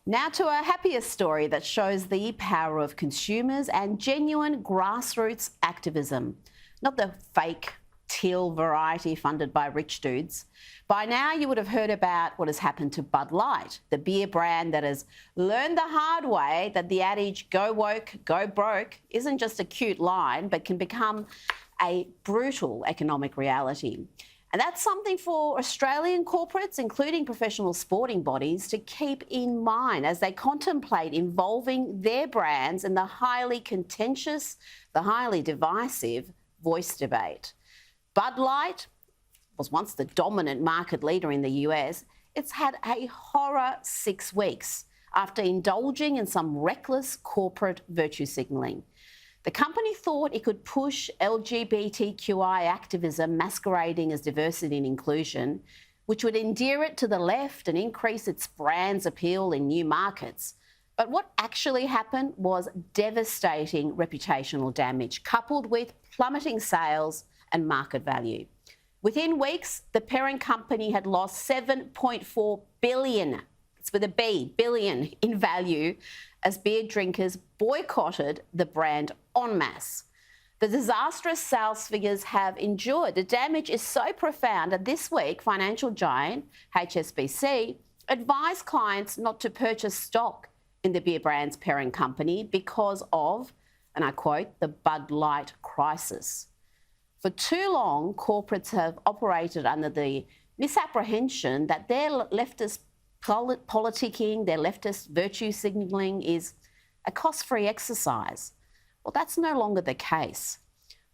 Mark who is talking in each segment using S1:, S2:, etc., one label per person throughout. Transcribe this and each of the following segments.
S1: Now to a happier story that shows the power of consumers and genuine grassroots activism, not the fake teal variety funded by rich dudes. By now you would have heard about what has happened to Bud Light, the beer brand that has learned the hard way that the adage "go woke, go broke" isn't just a cute line, but can become a brutal economic reality. And that's something for Australian corporates, including professional sporting bodies, to keep in mind as they contemplate involving their brands in the highly contentious, the highly divisive voice debate. Bud Light was once the dominant market leader in the US. It's had a horror 6 weeks after indulging in some reckless corporate virtue signalling. The company thought it could push LGBTQI activism masquerading as diversity and inclusion, which would endear it to the left and increase its brand's appeal in new markets. But what actually happened was devastating reputational damage, coupled with plummeting sales and market value. Within weeks, the parent company had lost $7.4 billion, it's with a B, billion, in value, as beer drinkers boycotted the brand en masse. The disastrous sales figures have endured. The damage is so profound that this week, financial giant HSBC advised clients not to purchase stock in the beer brand's parent company because of, and I quote, the Bud Light crisis. For too long, corporates have operated under the misapprehension that their leftist politicking, their leftist virtue signalling is a cost-free exercise. Well, that's no longer the case.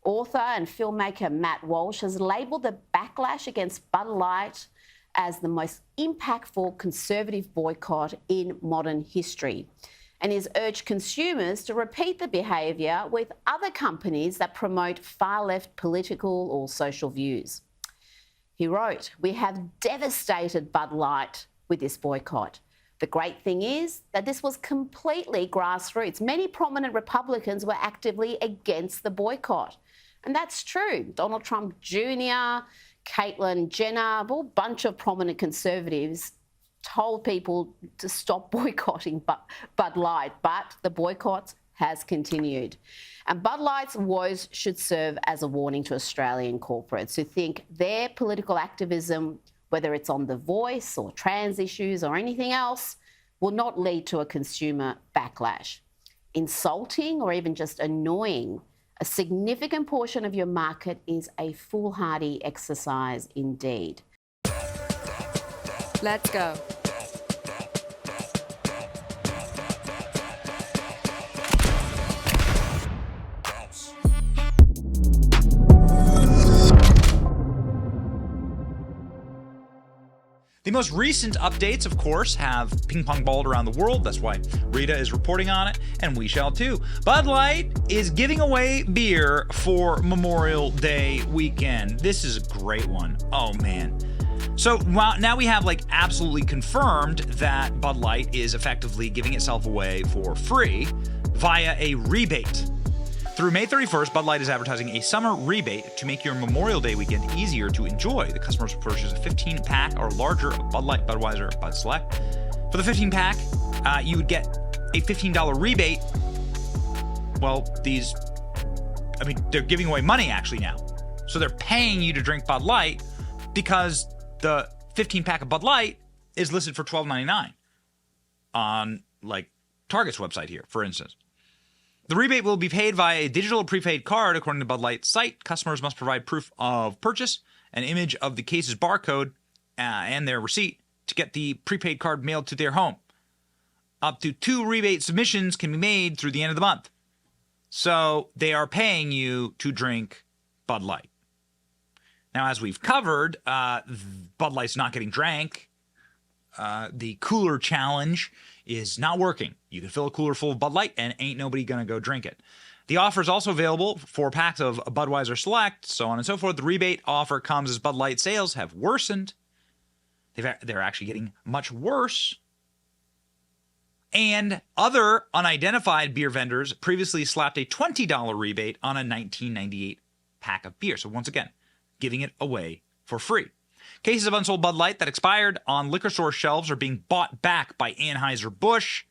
S1: Author and filmmaker Matt Walsh has labelled the backlash against Bud Light as the most impactful conservative boycott in modern history, and has urged consumers to repeat the behaviour with other companies that promote far-left political or social views. He wrote, "We have devastated Bud Light with this boycott. The great thing is that this was completely grassroots. Many prominent Republicans were actively against the boycott." And that's true. Donald Trump Jr., Caitlyn Jenner, a whole bunch of prominent conservatives told people to stop boycotting Bud Light, but the boycott has continued. And Bud Light's woes should serve as a warning to Australian corporates who think their political activism, whether it's on The Voice or trans issues or anything else, will not lead to a consumer backlash. Insulting or even just annoying a significant portion of your market is a foolhardy exercise indeed.
S2: Let's go.
S3: The most recent updates, of course, have ping-pong-balled around the world. That's why Rita is reporting on it, and we shall too. Bud Light is giving away beer for Memorial Day weekend. This is a great one. Oh, man. So now we have absolutely confirmed that Bud Light is effectively giving itself away for free via a rebate. Through May 31st, Bud Light is advertising a summer rebate to make your Memorial Day weekend easier to enjoy. The customers will purchase a 15-pack or larger of Bud Light, Budweiser, or Bud Select. For the 15-pack, you would get a $15 rebate. Well, they're giving away money actually now. So they're paying you to drink Bud Light because the 15-pack of Bud Light is listed for $12.99 on Target's website here, for instance. The rebate will be paid via a digital prepaid card, according to Bud Light's site. Customers must provide proof of purchase, an image of the case's barcode, and their receipt to get the prepaid card mailed to their home. Up to 2 rebate submissions can be made through the end of the month. So they are paying you to drink Bud Light. Now, as we've covered, Bud Light's not getting drank. The cooler challenge is not working. You can fill a cooler full of Bud Light and ain't nobody going to go drink it. The offer is also available for packs of Budweiser Select, so on and so forth. The rebate offer comes as Bud Light sales have worsened. They're actually getting much worse. And other unidentified beer vendors previously slapped a $20 rebate on a 1998 pack of beer. So once again, giving it away for free. Cases of unsold Bud Light that expired on liquor store shelves are being bought back by Anheuser-Busch.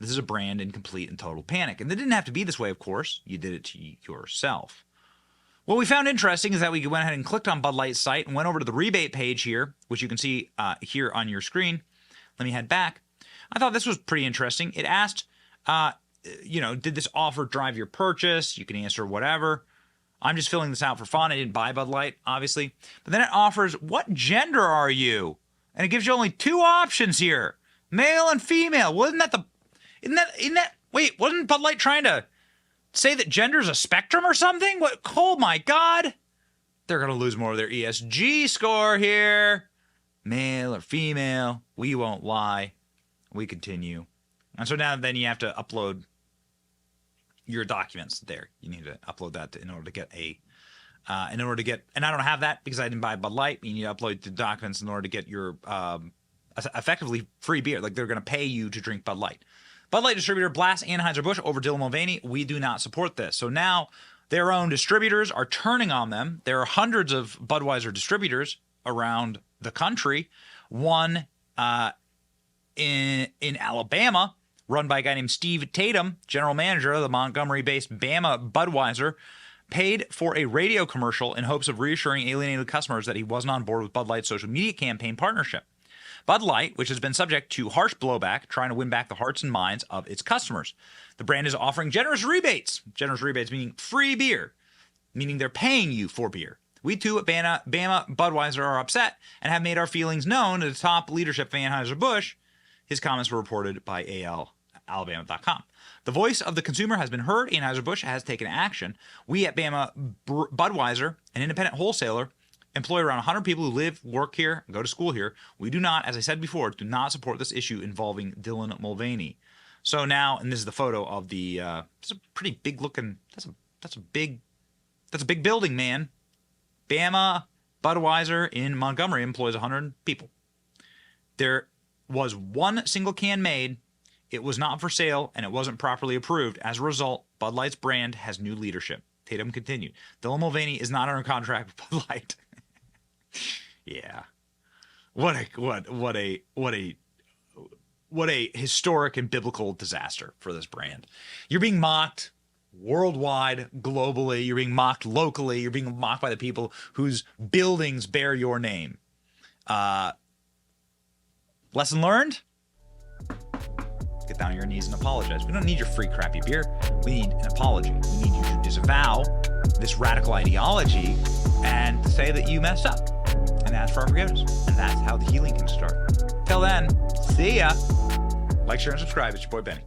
S3: This is a brand in complete and total panic. And it didn't have to be this way, of course. You did it to yourself. What we found interesting is that we went ahead and clicked on Bud Light's site and went over to the rebate page here, which you can see here on your screen. Let me head back. I thought this was pretty interesting. It asked, did this offer drive your purchase? You can answer whatever. I'm just filling this out for fun. I didn't buy Bud Light, obviously. But then it offers, what gender are you? And it gives you only 2 options here, male and female. Wasn't Bud Light trying to say that gender is a spectrum or something? What? Oh my God. They're going to lose more of their ESG score here. Male or female, we won't lie. We continue. And so now then you have to upload your documents there. You need to upload that in order to get and I don't have that because I didn't buy Bud Light. You need to upload the documents in order to get your effectively free beer. Like they're going to pay you to drink Bud Light. Bud Light distributor blasts Anheuser-Busch over Dylan Mulvaney. We do not support this. So now their own distributors are turning on them. There are hundreds of Budweiser distributors around the country. One in Alabama, run by a guy named Steve Tatum, general manager of the Montgomery-based Bama Budweiser, paid for a radio commercial in hopes of reassuring alienated customers that he wasn't on board with Bud Light's social media campaign partnership. Bud Light, which has been subject to harsh blowback, trying to win back the hearts and minds of its customers. The brand is offering generous rebates. Generous rebates meaning free beer, meaning they're paying you for beer. We too at Bama Budweiser are upset and have made our feelings known to the top leadership of Anheuser-Busch. His comments were reported by Alabama.com. The voice of the consumer has been heard. Anheuser-Busch has taken action. We at Bama Budweiser, an independent wholesaler, employ around 100 people who live, work here, and go to school here. We do not, as I said before, do not support this issue involving Dylan Mulvaney. So now, and this is the photo of the, it's a pretty big looking, that's a big building, man. Bama Budweiser in Montgomery employs 100 people. There was one single can made. It was not for sale, and it wasn't properly approved. As a result, Bud Light's brand has new leadership. Tatum continued. Dylan Mulvaney is not under contract with Bud Light. Yeah. What a historic and biblical disaster for this brand. You're being mocked worldwide, globally. You're being mocked locally. You're being mocked by the people whose buildings bear your name. Lesson learned? Get down on your knees and apologize. We don't need your free crappy beer. We need an apology. We need you to disavow this radical ideology and to say that you messed up and ask for our forgiveness. And that's how the healing can start. Till then, see ya. Like, share, and subscribe. It's your boy Benny.